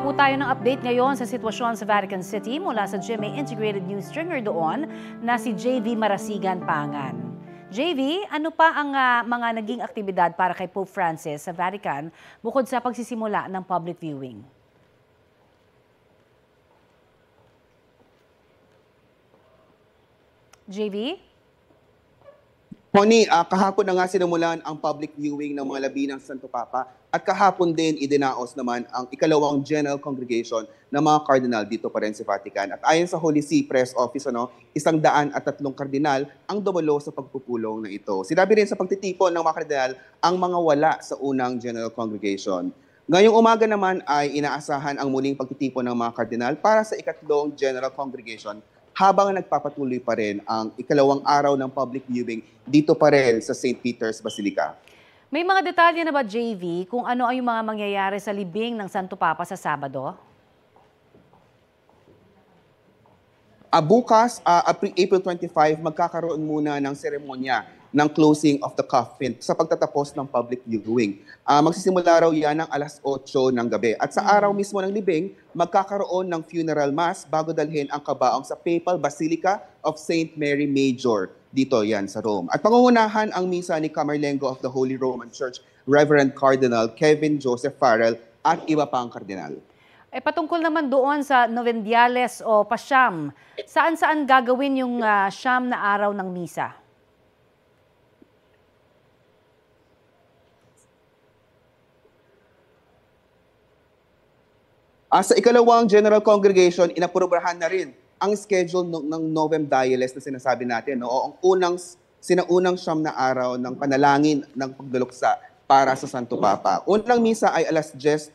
po tayo ng update ngayon sa sitwasyon sa Vatican City mula sa GMA Integrated News Stringer doon na si JV Marasigan Pangan. JV, ano pa ang mga naging aktibidad para kay Pope Francis sa Vatican bukod sa pagsisimula ng public viewing? JV? Honey, kahapon na nga sinimulan ang public viewing ng mga labi ng Santo Papa at kahapon din idinaos naman ang ikalawang General Congregation ng mga Cardinal dito pa rin sa Vatican. At ayon sa Holy See Press Office, 103 kardinal ang dumalo sa pagpupulong na ito. Sinabi rin sa pagtitipon ng mga kardinal ang mga wala sa unang General Congregation. Ngayong umaga naman ay inaasahan ang muling pagtitipon ng mga kardinal para sa ikatlong General Congregation habang nagpapatuloy pa rin ang ikalawang araw ng public viewing dito pa rin sa St. Peter's Basilica. May mga detalye na ba, JV, kung ano ay yung mga mangyayari sa libing ng Santo Papa sa Sabado? Bukas, April 25, magkakaroon muna ng seremonya ng closing of the coffin sa pagtatapos ng public viewing. Magsisimula raw yan ng alas 8 ng gabi. At sa araw mismo ng libing, magkakaroon ng funeral mass bago dalhin ang kabaong sa Papal Basilica of St. Mary Major. Dito yan sa Rome. At pangungunahan ang misa ni Camerlengo of the Holy Roman Church, Reverend Cardinal Kevin Joseph Farrell at iba pang kardinal. Patungkol naman doon sa Novendiales o Pasyam, saan-saan gagawin yung siyam na araw ng misa? Sa ikalawang General Congregation, inaprobahan na rin ang schedule ng Novem Diales na sinasabi natin. O ang sinaunang siyam na araw ng panalangin ng pagduluksa para sa Santo Papa. Unang misa ay alas 10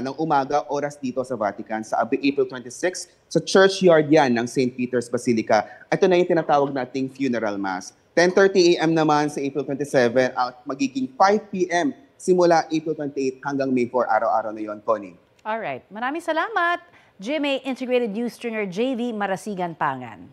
ng umaga, oras dito sa Vatican, sa April 26, sa churchyard yan ng St. Peter's Basilica. Ito na yung tinatawag nating funeral mass. 10:30 a.m. naman sa April 27 at magiging 5 p.m. simula April 28 hanggang May 4, araw-araw na yon, Connie. Alright, maraming salamat, GMA Integrated News Stringer JV Marasigan Pangan.